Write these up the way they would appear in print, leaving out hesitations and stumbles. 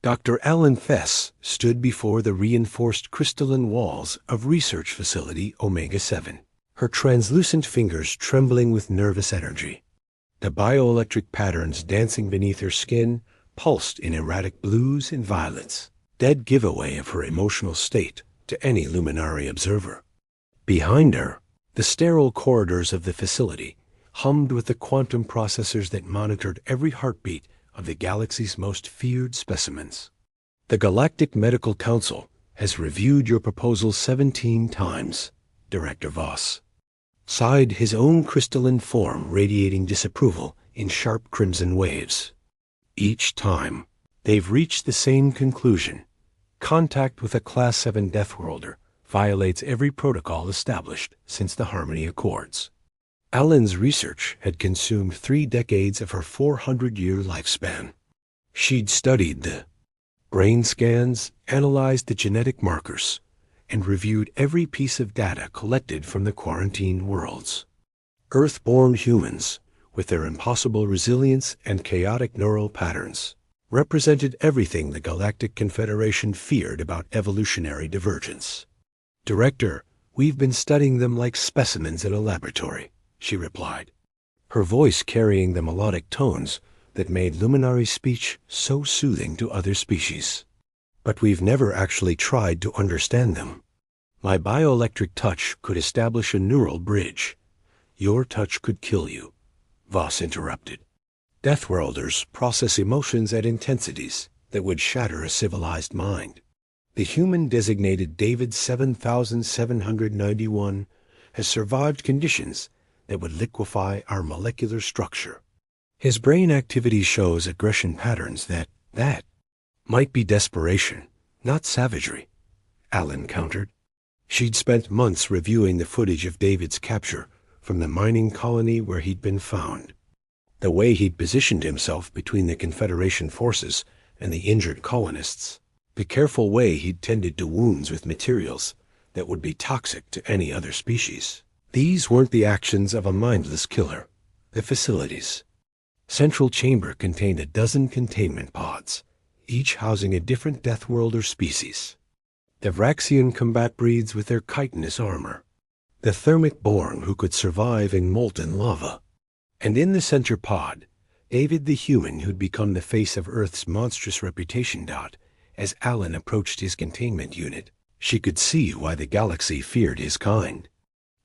Dr. Alan Fess stood before the reinforced crystalline walls of research facility Omega-7, her translucent fingers trembling with nervous energy. The bioelectric patterns dancing beneath her skin pulsed in erratic blues and violets, dead giveaway of her emotional state to any luminary observer. Behind her, the sterile corridors of the facility hummed with the quantum processors that monitored every heartbeat of the galaxy's most feared specimens. The Galactic Medical Council has reviewed your proposal 17 times, Director Voss sighed, his own crystalline form radiating disapproval in sharp crimson waves. Each time, they've reached the same conclusion. Contact with a Class 7 Deathworlder violates every protocol established since the Harmony Accords. Alan's research had consumed 3 decades of her 400-year lifespan. She'd studied the brain scans, analyzed the genetic markers, and reviewed every piece of data collected from the quarantined worlds. Earth-born humans, with their impossible resilience and chaotic neural patterns, represented everything the Galactic Confederation feared about evolutionary divergence. Director, we've been studying them like specimens in a laboratory, she replied, her voice carrying the melodic tones that made luminary speech so soothing to other species. But we've never actually tried to understand them. My bioelectric touch could establish a neural bridge. Your touch could kill you, Voss interrupted. Deathworlders process emotions at intensities that would shatter a civilized mind. The human designated David 7791 has survived conditions that would liquefy our molecular structure. His brain activity shows aggression patterns that might be desperation, not savagery, Alan countered. She'd spent months reviewing the footage of David's capture from the mining colony where he'd been found. The way he'd positioned himself between the Confederation forces and the injured colonists, the careful way he'd tended to wounds with materials that would be toxic to any other species. These weren't the actions of a mindless killer. The facility's central chamber contained a dozen containment pods, each housing a different Deathworlder species. The Vraxian combat breeds with their chitinous armor, the thermic Born who could survive in molten lava, and in the center pod, David the human who'd become the face of Earth's monstrous reputation. As Alan approached his containment unit, she could see why the galaxy feared his kind.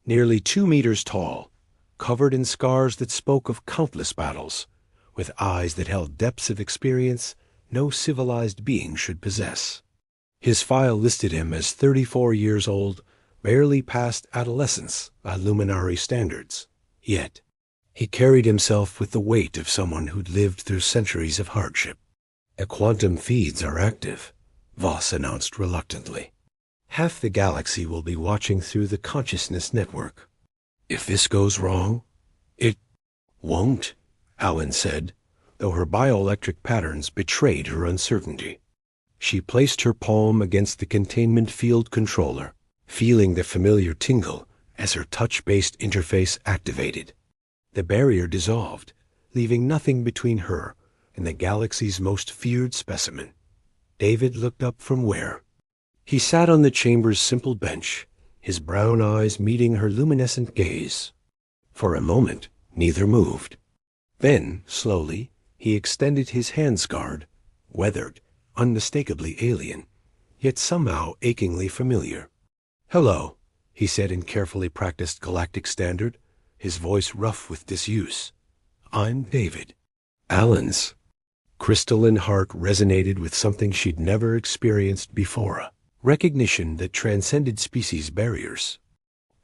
Nearly 2 meters tall, covered in scars that spoke of countless battles, with eyes that held depths of experience no civilized being should possess. His file listed him as 34 years old, barely past adolescence by luminary standards. Yet, he carried himself with the weight of someone who'd lived through centuries of hardship. The quantum feeds are active, Voss announced reluctantly. Half the galaxy will be watching through the consciousness network. If this goes wrong, it won't, Alan said, though her bioelectric patterns betrayed her uncertainty. She placed her palm against the containment field controller, feeling the familiar tingle as her touch-based interface activated. The barrier dissolved, leaving nothing between her and the galaxy's most feared specimen. David looked up from where he sat on the chamber's simple bench, his brown eyes meeting her luminescent gaze. For a moment, neither moved. Then, slowly, he extended his handsguard, weathered, unmistakably alien, yet somehow achingly familiar. "Hello," he said in carefully practiced galactic standard, his voice rough with disuse. "I'm David." Alan's crystalline heart resonated with something she'd never experienced before, a recognition that transcended species barriers.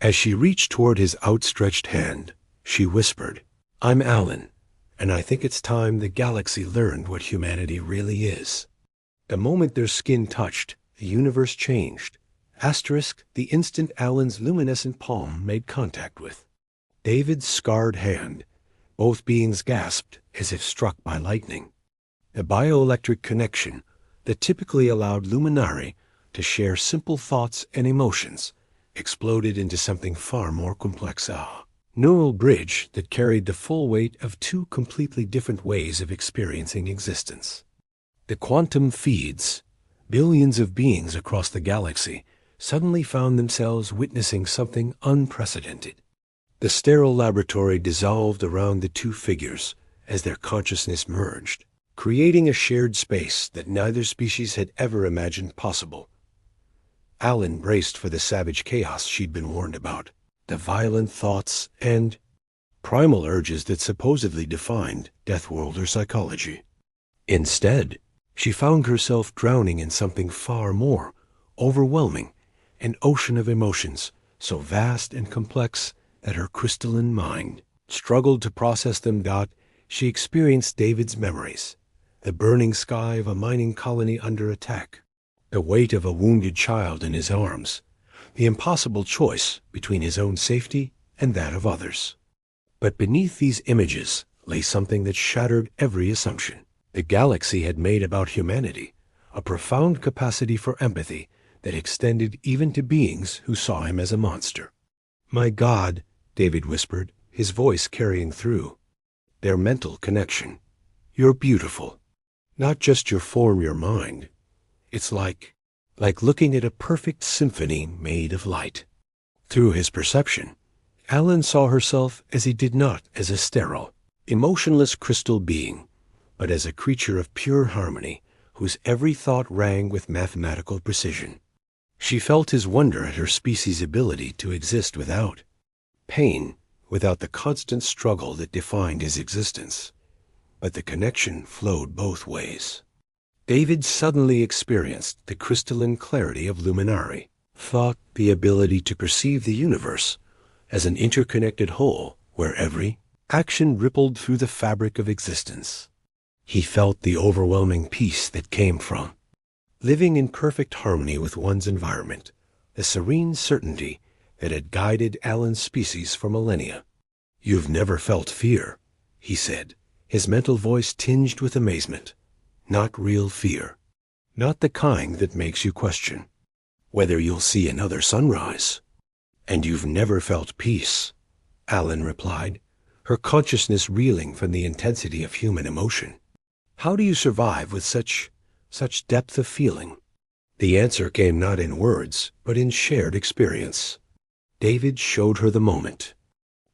As she reached toward his outstretched hand, she whispered, "I'm Alan, and I think it's time the galaxy learned what humanity really is." The moment their skin touched, the universe changed. Asterisk the instant Alan's luminescent palm made contact with David's scarred hand. Both beings gasped as if struck by lightning. A bioelectric connection that typically allowed luminari to share simple thoughts and emotions exploded into something far more complex. A neural bridge that carried the full weight of 2 completely different ways of experiencing existence. The quantum feeds, billions of beings across the galaxy, suddenly found themselves witnessing something unprecedented. The sterile laboratory dissolved around the two figures as their consciousness merged, creating a shared space that neither species had ever imagined possible. Alan braced for the savage chaos she'd been warned about, the violent thoughts and primal urges that supposedly defined Deathworlder psychology. Instead, she found herself drowning in something far more overwhelming, an ocean of emotions so vast and complex that her crystalline mind struggled to process them. She experienced David's memories, the burning sky of a mining colony under attack, the weight of a wounded child in his arms, the impossible choice between his own safety and that of others. But beneath these images lay something that shattered every assumption the galaxy had made about humanity, a profound capacity for empathy that extended even to beings who saw him as a monster. "My God," David whispered, his voice carrying through. "Their mental connection. You're beautiful. Not just your form, your mind. It's like looking at a perfect symphony made of light." Through his perception, Alan saw herself as he did not as a sterile, emotionless crystal being, but as a creature of pure harmony whose every thought rang with mathematical precision. She felt his wonder at her species' ability to exist without pain, without the constant struggle that defined his existence. But the connection flowed both ways. David suddenly experienced the crystalline clarity of Luminari, thought the ability to perceive the universe as an interconnected whole where every action rippled through the fabric of existence. He felt the overwhelming peace that came from living in perfect harmony with one's environment, the serene certainty that had guided Alan's species for millennia. "You've never felt fear," he said, his mental voice tinged with amazement. "Not real fear. Not the kind that makes you question whether you'll see another sunrise." "And you've never felt peace," Alan replied, her consciousness reeling from the intensity of human emotion. "How do you survive with such depth of feeling?" The answer came not in words, but in shared experience. David showed her the moment.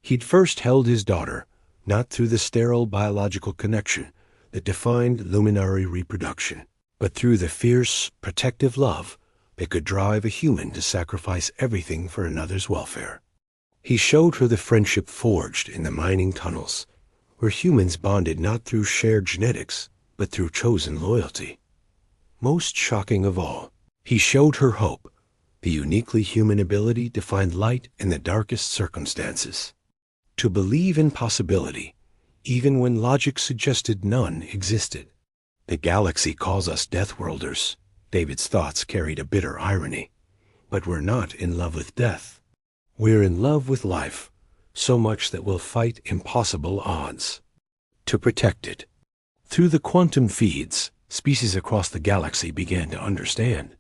He'd first held his daughter, not through the sterile biological connection that defined luminary reproduction, but through the fierce, protective love that could drive a human to sacrifice everything for another's welfare. He showed her the friendship forged in the mining tunnels, where humans bonded not through shared genetics, but through chosen loyalty. Most shocking of all, he showed her hope, the uniquely human ability to find light in the darkest circumstances, to believe in possibility, even when logic suggested none existed. "The galaxy calls us Deathworlders," David's thoughts carried a bitter irony. "But we're not in love with death. We're in love with life, so much that we'll fight impossible odds to protect it." Through the quantum feeds, species across the galaxy began to understand.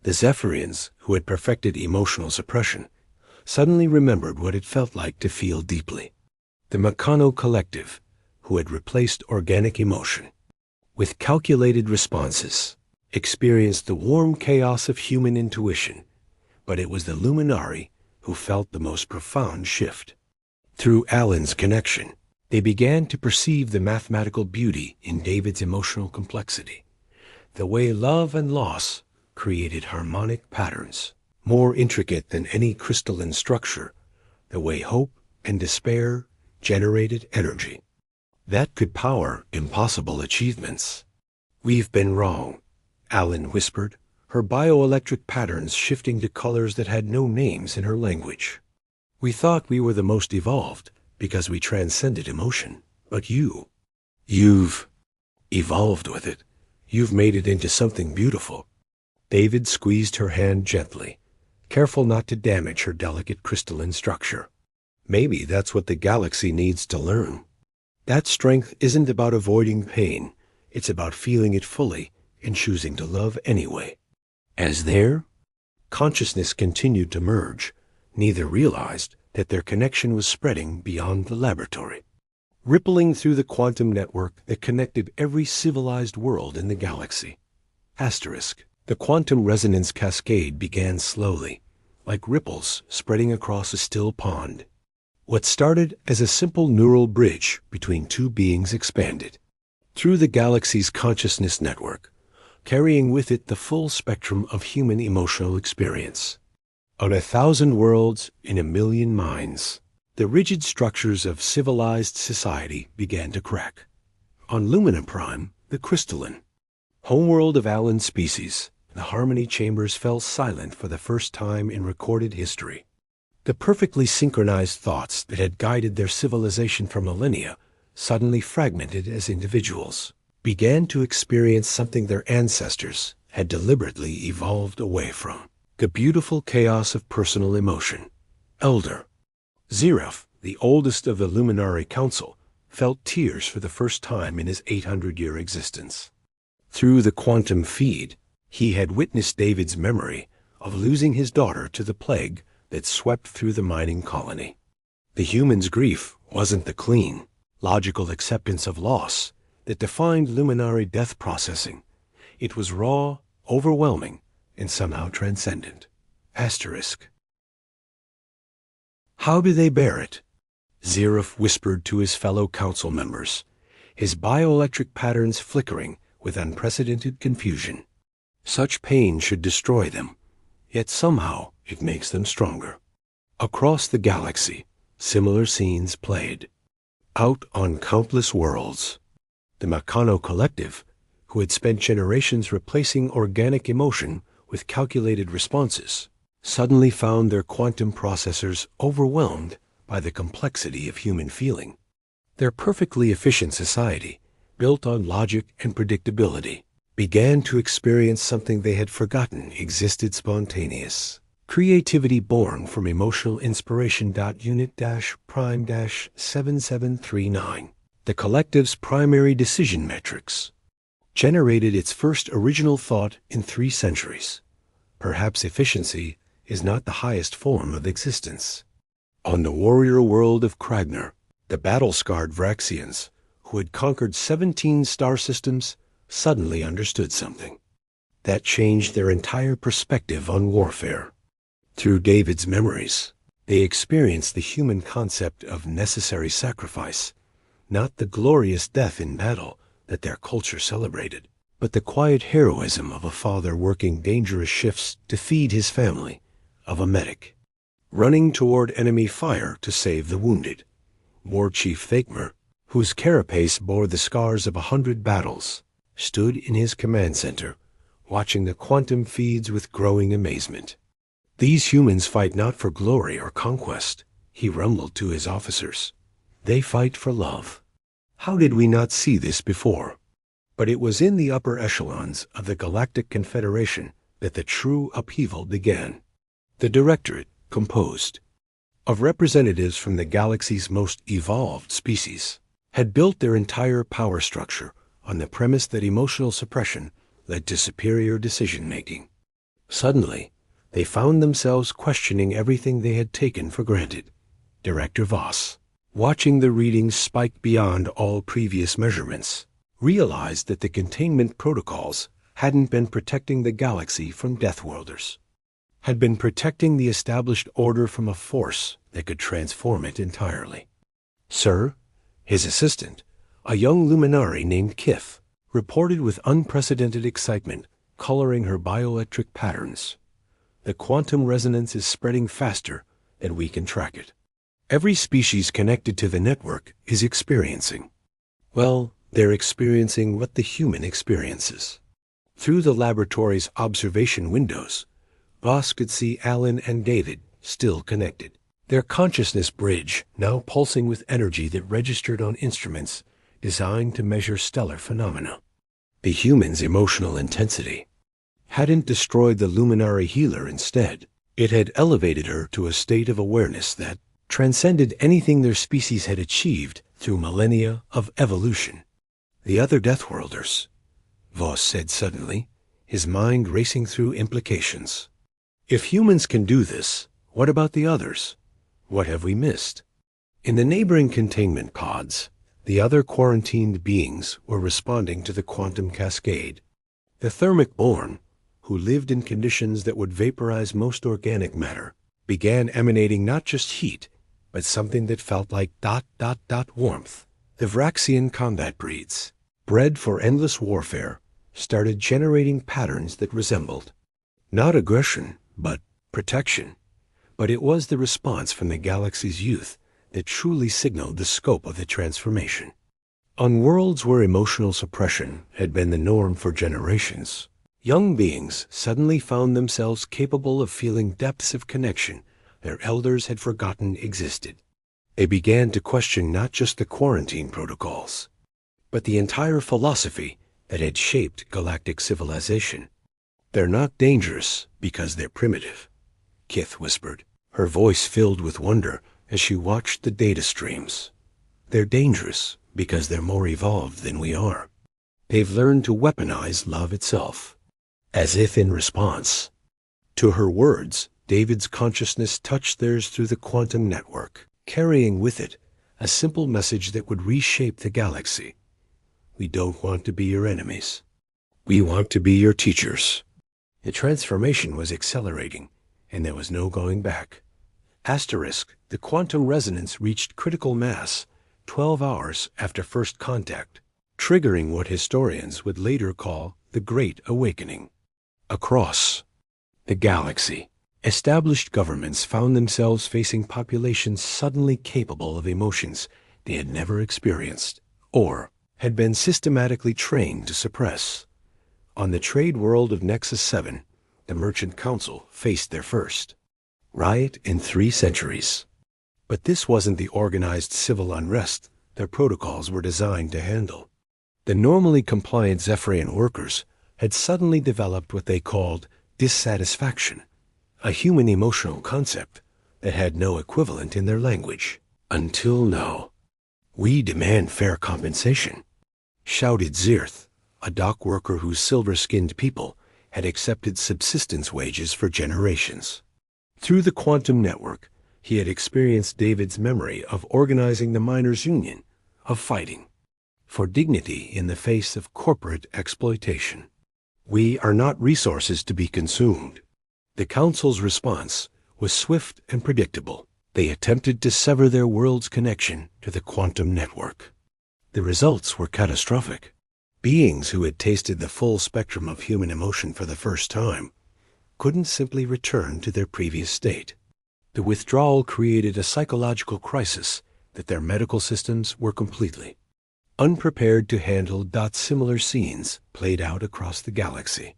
The Zephyrians, who had perfected emotional suppression, suddenly remembered what it felt like to feel deeply. The Meccano Collective, who had replaced organic emotion with calculated responses, experienced the warm chaos of human intuition, but it was the Luminari who felt the most profound shift. Through Alan's connection, they began to perceive the mathematical beauty in David's emotional complexity, the way love and loss created harmonic patterns, more intricate than any crystalline structure, the way hope and despair generated energy that could power impossible achievements. "We've been wrong," Alan whispered, her bioelectric patterns shifting to colors that had no names in her language. "We thought we were the most evolved because we transcended emotion, but you've evolved with it. You've made it into something beautiful." David squeezed her hand gently, careful not to damage her delicate crystalline structure. "Maybe that's what the galaxy needs to learn. That strength isn't about avoiding pain. It's about feeling it fully and choosing to love anyway." As their consciousness continued to merge, neither realized that their connection was spreading beyond the laboratory. rippling through the quantum network that connected every civilized world in the galaxy. Asterisk. The quantum resonance cascade began slowly, like ripples spreading across a still pond. What started as a simple neural bridge between two beings expanded through the galaxy's consciousness network, carrying with it the full spectrum of human emotional experience. On 1,000 worlds, in 1,000,000 minds, the rigid structures of civilized society began to crack. On Lumina Prime, the crystalline homeworld of Alan's species, the harmony chambers fell silent for the first time in recorded history. The perfectly synchronized thoughts that had guided their civilization for millennia, suddenly fragmented as individuals, began to experience something their ancestors had deliberately evolved away from: the beautiful chaos of personal emotion. Elder Zeref, the oldest of the Luminary Council, felt tears for the first time in his 800-year existence. Through the quantum feed, he had witnessed David's memory of losing his daughter to the plague that swept through the mining colony. The human's grief wasn't the clean, logical acceptance of loss that defined luminary death processing. It was raw, overwhelming, and somehow transcendent. Asterisk. How do they bear it? Zeref whispered to his fellow council members, his bioelectric patterns flickering with unprecedented confusion. Such pain should destroy them, yet somehow it makes them stronger. Across the galaxy, similar scenes played. Out on countless worlds, the Meccano Collective, who had spent generations replacing organic emotion with calculated responses, suddenly found their quantum processors overwhelmed by the complexity of human feeling. Their perfectly efficient society, built on logic and predictability, began to experience something they had forgotten existed: spontaneous creativity born from emotional inspiration. Unit-Prime-7739. The collective's primary decision metrics generated its first original thought in 3 centuries. Perhaps efficiency is not the highest form of existence. On the warrior world of Kragner, the battle-scarred Vraxians, who had conquered 17 star systems, suddenly understood something that changed their entire perspective on warfare. Through David's memories, they experienced the human concept of necessary sacrifice, not the glorious death in battle that their culture celebrated, but the quiet heroism of a father working dangerous shifts to feed his family, of a medic running toward enemy fire to save the wounded. War Chief Thakmer, whose carapace bore the scars of 100 battles, stood in his command center, watching the quantum feeds with growing amazement. These humans fight not for glory or conquest, he rumbled to his officers. They fight for love. How did we not see this before? But it was in the upper echelons of the Galactic Confederation that the true upheaval began. The Directorate, composed of representatives from the galaxy's most evolved species, had built their entire power structure on the premise that emotional suppression led to superior decision-making. Suddenly, they found themselves questioning everything they had taken for granted. Director Voss, watching the readings spike beyond all previous measurements, realized that the containment protocols hadn't been protecting the galaxy from Deathworlders, had been protecting the established order from a force that could transform it entirely. Sir, his assistant, a young luminary named Kith, reported with unprecedented excitement, coloring her bioelectric patterns. The quantum resonance is spreading faster than we can track it. Every species connected to the network is experiencing. Well, they're experiencing what the human experiences. Through the laboratory's observation windows, Voss could see Alan and David still connected, their consciousness bridge now pulsing with energy that registered on instruments designed to measure stellar phenomena. The human's emotional intensity hadn't destroyed the luminary healer. Instead, it had elevated her to a state of awareness that transcended anything their species had achieved through millennia of evolution. The other Deathworlders, Voss said suddenly, his mind racing through implications. If humans can do this, what about the others? What have we missed? In the neighboring containment pods, The other quarantined beings were responding to the quantum cascade. The thermic-born, who lived in conditions that would vaporize most organic matter, began emanating not just heat, but something that felt like ... warmth. The Vraxian combat breeds, bred for endless warfare, started generating patterns that resembled not aggression, but protection. But it was the response from the galaxy's youth that truly signaled the scope of the transformation. On worlds where emotional suppression had been the norm for generations, young beings suddenly found themselves capable of feeling depths of connection their elders had forgotten existed. They began to question not just the quarantine protocols, but the entire philosophy that had shaped galactic civilization. "They're not dangerous because they're primitive," Kith whispered, her voice filled with wonder as she watched the data streams. "They're dangerous because they're more evolved than we are. They've learned to weaponize love itself." As if in response to her words, David's consciousness touched theirs through the quantum network, carrying with it a simple message that would reshape the galaxy. "We don't want to be your enemies. We want to be your teachers." The transformation was accelerating, and there was no going back. The quantum resonance reached critical mass 12 hours after first contact, triggering what historians would later call the Great Awakening. Across the galaxy, established governments found themselves facing populations suddenly capable of emotions they had never experienced or had been systematically trained to suppress. On the trade world of Nexus 7, the Merchant Council faced their first riot in 3 centuries. But this wasn't the organized civil unrest their protocols were designed to handle. The normally compliant Zephyrian workers had suddenly developed what they called dissatisfaction, a human emotional concept that had no equivalent in their language. Until now. "We demand fair compensation," shouted Zirth, a dock worker whose silver-skinned people had accepted subsistence wages for generations. Through the quantum network, he had experienced David's memory of organizing the miners' union, of fighting for dignity in the face of corporate exploitation. "We are not resources to be consumed." The Council's response was swift and predictable. They attempted to sever their world's connection to the quantum network. The results were catastrophic. Beings who had tasted the full spectrum of human emotion for the first time couldn't simply return to their previous state. The withdrawal created a psychological crisis that their medical systems were completely unprepared to handle. Similar scenes played out across the galaxy.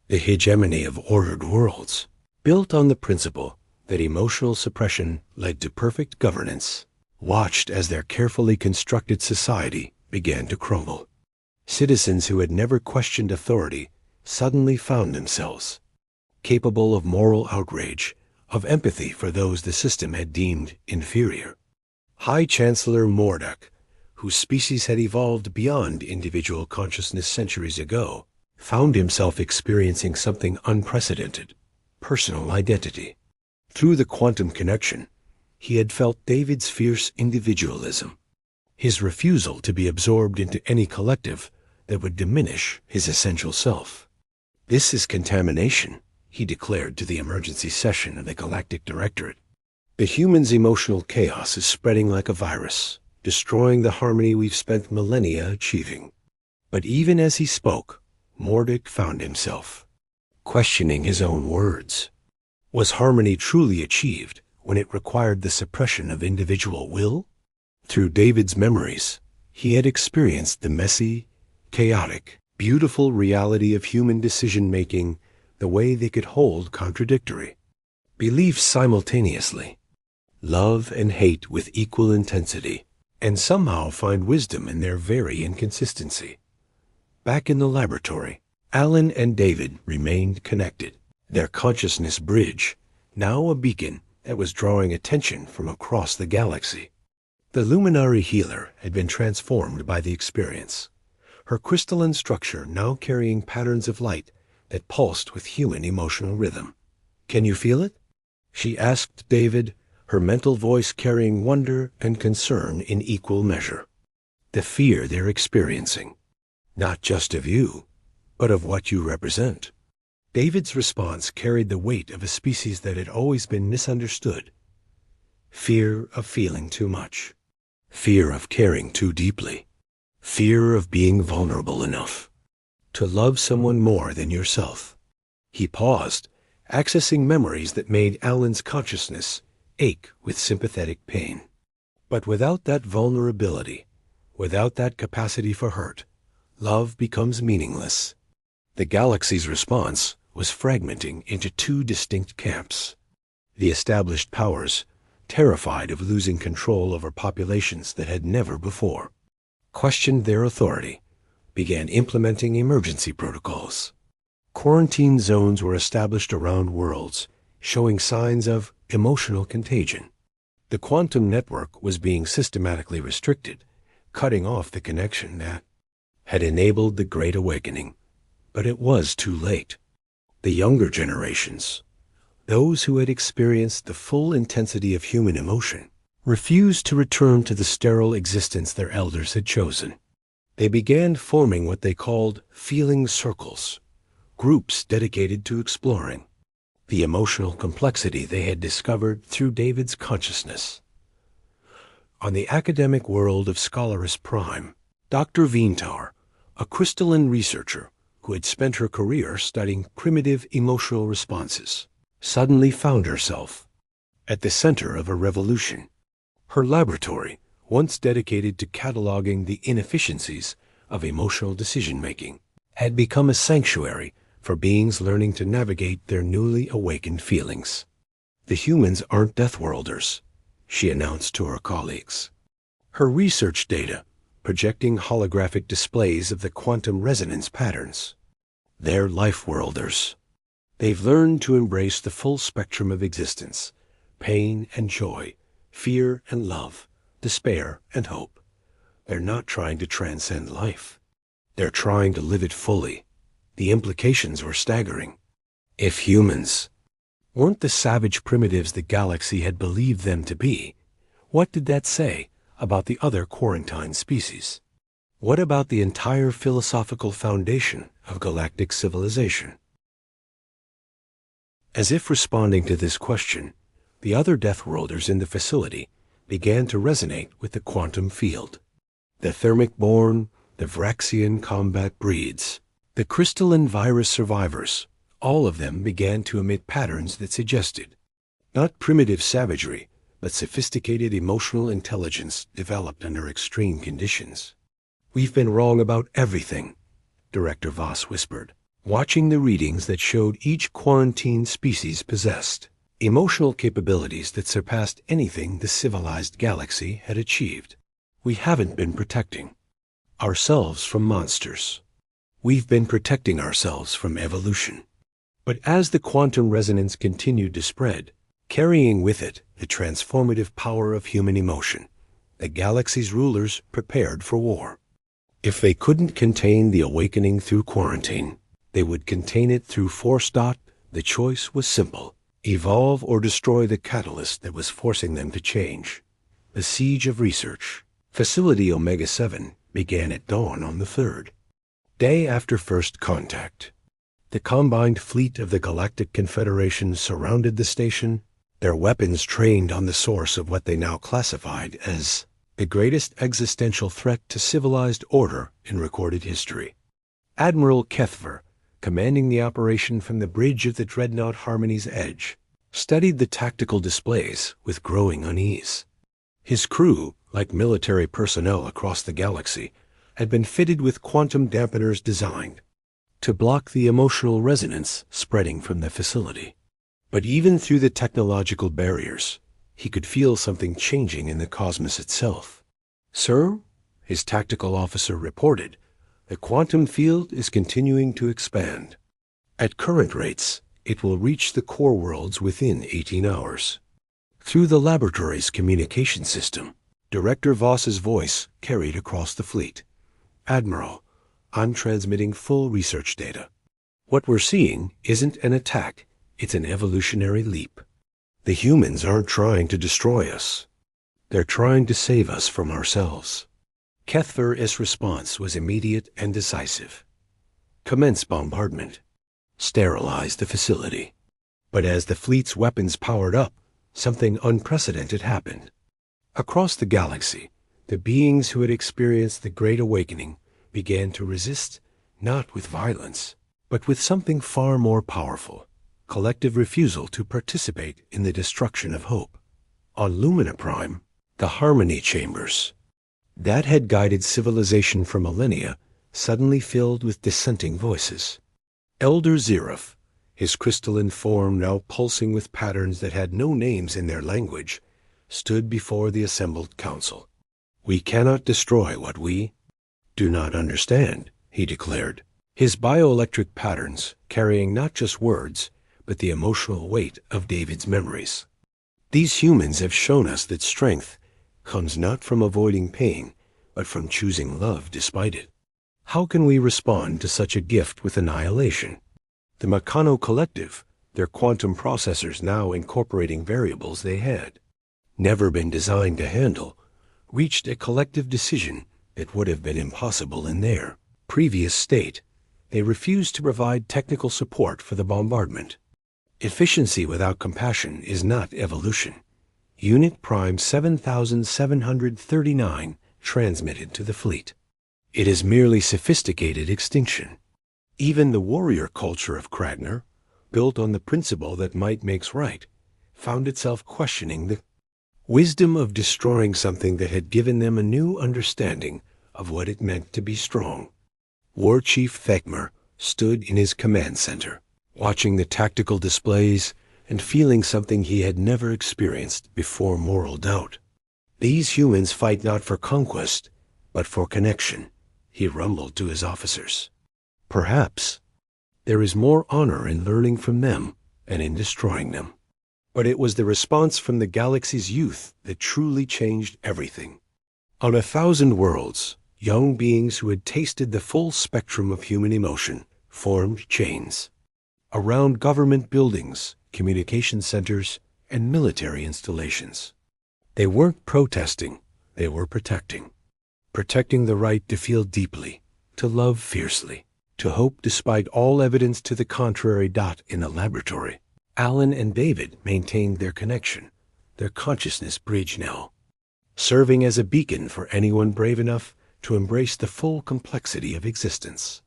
The hegemony of ordered worlds, built on the principle that emotional suppression led to perfect governance, watched as their carefully constructed society began to crumble. Citizens who had never questioned authority suddenly found themselves capable of moral outrage, of empathy for those the system had deemed inferior. High Chancellor Mordek, whose species had evolved beyond individual consciousness centuries ago, found himself experiencing something unprecedented: personal identity. Through the quantum connection, he had felt David's fierce individualism, his refusal to be absorbed into any collective that would diminish his essential self. "This is contamination," he declared to the emergency session of the Galactic Directorate. "The humans' emotional chaos is spreading like a virus, destroying the harmony we've spent millennia achieving." But even as he spoke, Mordek found himself questioning his own words. Was harmony truly achieved when it required the suppression of individual will? Through David's memories, he had experienced the messy, chaotic, beautiful reality of human decision-making, the way they could hold contradictory beliefs simultaneously, love and hate with equal intensity, and somehow find wisdom in their very inconsistency. Back in the laboratory, Alan and David remained connected, their consciousness bridge, now a beacon that was drawing attention from across the galaxy. The luminary healer had been transformed by the experience, her crystalline structure now carrying patterns of light that pulsed with human emotional rhythm. "Can you feel it?" she asked David, her mental voice carrying wonder and concern in equal measure. the fear they're experiencing, not just of you, but of what you represent. David's response carried the weight of a species that had always been misunderstood. Fear of feeling too much. Fear of caring too deeply. Fear of being vulnerable enough to love someone more than yourself. He paused, accessing memories that made Alan's consciousness ache with sympathetic pain. But without that vulnerability, without that capacity for hurt, love becomes meaningless. The galaxy's response was fragmenting into two distinct camps. The established powers, terrified of losing control over populations that had never before questioned their authority, began implementing emergency protocols. Quarantine zones were established around worlds, showing signs of emotional contagion. The quantum network was being systematically restricted, cutting off the connection that had enabled the Great Awakening. But it was too late. The younger generations, those who had experienced the full intensity of human emotion, refused to return to the sterile existence their elders had chosen. They began forming what they called feeling circles, groups dedicated to exploring the emotional complexity they had discovered through David's consciousness. On the academic world of Scholaris Prime, Dr. Vientar, a crystalline researcher who had spent her career studying primitive emotional responses, suddenly found herself at the center of a revolution. Her laboratory, once dedicated to cataloging the inefficiencies of emotional decision-making, had become a sanctuary for beings learning to navigate their newly awakened feelings. The humans aren't Deathworlders, she announced to her colleagues. Her research data, projecting holographic displays of the quantum resonance patterns. They're life-worlders. They've learned to embrace the full spectrum of existence, pain and joy, fear and love, despair and hope. They're not trying to transcend life. They're trying to live it fully. The implications were staggering. If humans weren't the savage primitives the galaxy had believed them to be, what did that say about the other quarantine species? What about the entire philosophical foundation of galactic civilization? As if responding to this question, the other Deathworlders in the facility began to resonate with the quantum field. The thermic-born, the Vraxian combat breeds, the crystalline virus survivors, all of them began to emit patterns that suggested not primitive savagery, but sophisticated emotional intelligence developed under extreme conditions. "We've been wrong about everything," Director Voss whispered, watching the readings that showed each quarantine species possessed emotional capabilities that surpassed anything the civilized galaxy had achieved. "We haven't been protecting ourselves from monsters. We've been protecting ourselves from evolution." But as the quantum resonance continued to spread, carrying with it the transformative power of human emotion, the galaxy's rulers prepared for war. If they couldn't contain the awakening through quarantine, they would contain it through force. The choice was simple: evolve or destroy the catalyst that was forcing them to change. The siege of research, Facility Omega-7, began at dawn on the 3rd. Day after first contact, the combined fleet of the Galactic Confederation surrounded the station, their weapons trained on the source of what they now classified as the greatest existential threat to civilized order in recorded history. Admiral Kethver, commanding the operation from the bridge of the dreadnought Harmony's Edge, studied the tactical displays with growing unease. His crew, like military personnel across the galaxy, had been fitted with quantum dampeners designed to block the emotional resonance spreading from the facility. But even through the technological barriers, he could feel something changing in the cosmos itself. "Sir," his tactical officer reported, "the quantum field is continuing to expand. At current rates, it will reach the core worlds within 18 hours. Through the laboratory's communication system, Director Voss's voice carried across the fleet. "Admiral, I'm transmitting full research data. What we're seeing isn't an attack, it's an evolutionary leap. The humans aren't trying to destroy us. They're trying to save us from ourselves." Kethver's response was immediate and decisive. Commence bombardment. Sterilize the facility. But as the fleet's weapons powered up, something unprecedented happened. Across the galaxy, the beings who had experienced the Great Awakening began to resist, not with violence, but with something far more powerful: collective refusal to participate in the destruction of hope. On Lumina Prime, the Harmony Chambers, that had guided civilization for millennia, suddenly filled with dissenting voices. Elder Zeref, his crystalline form now pulsing with patterns that had no names in their language, stood before the assembled council. "We cannot destroy what we do not understand," he declared, his bioelectric patterns carrying not just words, but the emotional weight of David's memories. "These humans have shown us that strength comes not from avoiding pain, but from choosing love despite it. How can we respond to such a gift with annihilation?" The Meccano Collective, their quantum processors now incorporating variables they had never been designed to handle, reached a collective decision that would have been impossible in their previous state. They refused to provide technical support for the bombardment. Efficiency without compassion is not evolution. Unit Prime 7739 transmitted to the fleet. It is merely sophisticated extinction. Even the warrior culture of Kratner, built on the principle that might makes right, found itself questioning the wisdom of destroying something that had given them a new understanding of what it meant to be strong. War Chief Thegmer stood in his command center, watching the tactical displays and feeling something he had never experienced before: moral doubt. "These humans fight not for conquest, but for connection," he rumbled to his officers. "Perhaps there is more honor in learning from them and in destroying them." But it was the response from the galaxy's youth that truly changed everything. On 1,000 worlds, young beings who had tasted the full spectrum of human emotion formed chains. Around government buildings, communication centers, and military installations. They weren't protesting, they were protecting. Protecting the right to feel deeply, to love fiercely, to hope despite all evidence to the contrary. In the laboratory, Alan and David maintained their connection, their consciousness bridge now, serving as a beacon for anyone brave enough to embrace the full complexity of existence.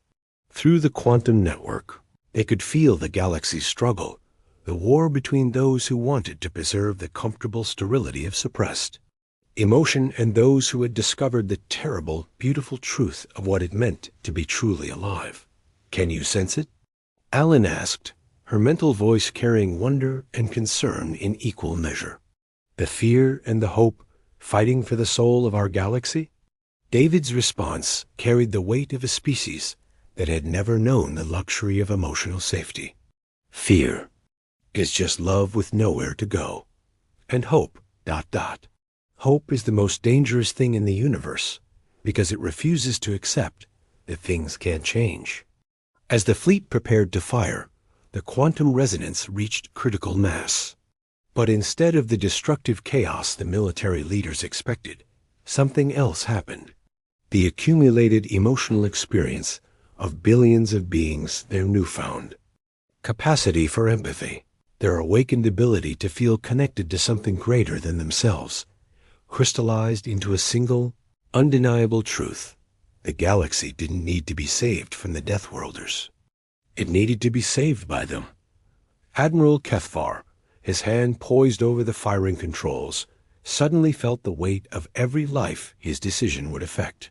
Through the quantum network, they could feel the galaxy's struggle, the war between those who wanted to preserve the comfortable sterility of suppressed emotion and those who had discovered the terrible, beautiful truth of what it meant to be truly alive. "Can you sense it?" Alan asked, her mental voice carrying wonder and concern in equal measure. "The fear and the hope fighting for the soul of our galaxy?" David's response carried the weight of a species that had never known the luxury of emotional safety. "Fear is just love with nowhere to go. And hope, ... Hope is the most dangerous thing in the universe because it refuses to accept that things can't change." As the fleet prepared to fire, the quantum resonance reached critical mass. But instead of the destructive chaos the military leaders expected, something else happened. The accumulated emotional experience of billions of beings, their newfound capacity for empathy, their awakened ability to feel connected to something greater than themselves, crystallized into a single, undeniable truth. The galaxy didn't need to be saved from the Deathworlders. It needed to be saved by them. Admiral Kethvar, his hand poised over the firing controls, suddenly felt the weight of every life his decision would affect.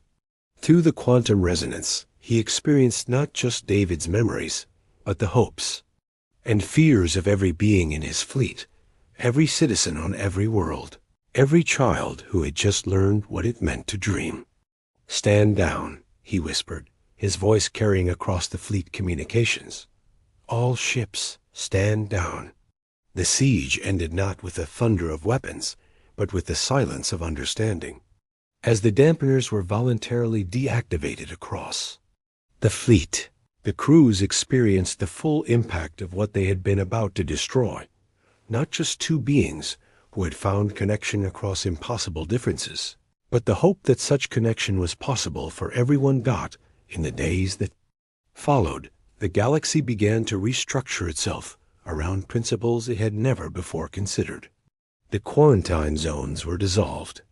Through the quantum resonance, he experienced not just David's memories, but the hopes and fears of every being in his fleet, every citizen on every world, every child who had just learned what it meant to dream. "Stand down," he whispered, his voice carrying across the fleet communications. "All ships, stand down." The siege ended not with the thunder of weapons, but with the silence of understanding. As the dampeners were voluntarily deactivated across the fleet, the crews experienced the full impact of what they had been about to destroy. Not just two beings who had found connection across impossible differences, But the hope that such connection was possible for everyone got in the days that followed. The galaxy began to restructure itself around principles it had never before considered. The quarantine zones were dissolved.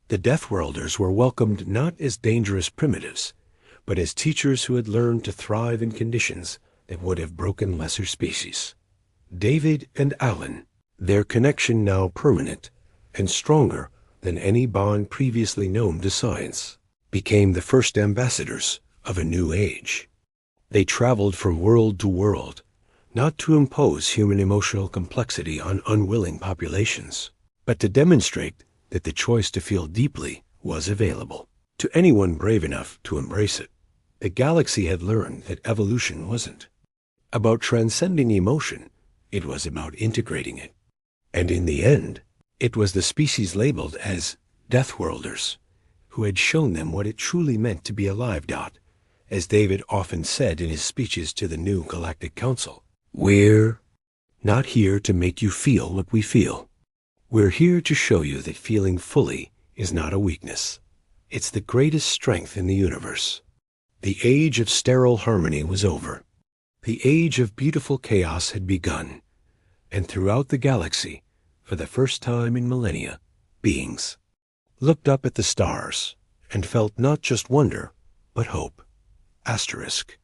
The Deathworlders were welcomed not as dangerous primitives, but as teachers who had learned to thrive in conditions that would have broken lesser species. David and Alan, their connection now permanent and stronger than any bond previously known to science, became the first ambassadors of a new age. They traveled from world to world, not to impose human emotional complexity on unwilling populations, but to demonstrate that the choice to feel deeply was available to anyone brave enough to embrace it. The galaxy had learned that evolution wasn't about transcending emotion, it was about integrating it. And in the end, it was the species labeled as Deathworlders who had shown them what it truly meant to be alive. As David often said in his speeches to the new Galactic Council, "We're not here to make you feel what we feel. We're here to show you that feeling fully is not a weakness. It's the greatest strength in the universe." The age of sterile harmony was over. The age of beautiful chaos had begun, and throughout the galaxy, for the first time in millennia, beings looked up at the stars and felt not just wonder, but hope. Asterisk.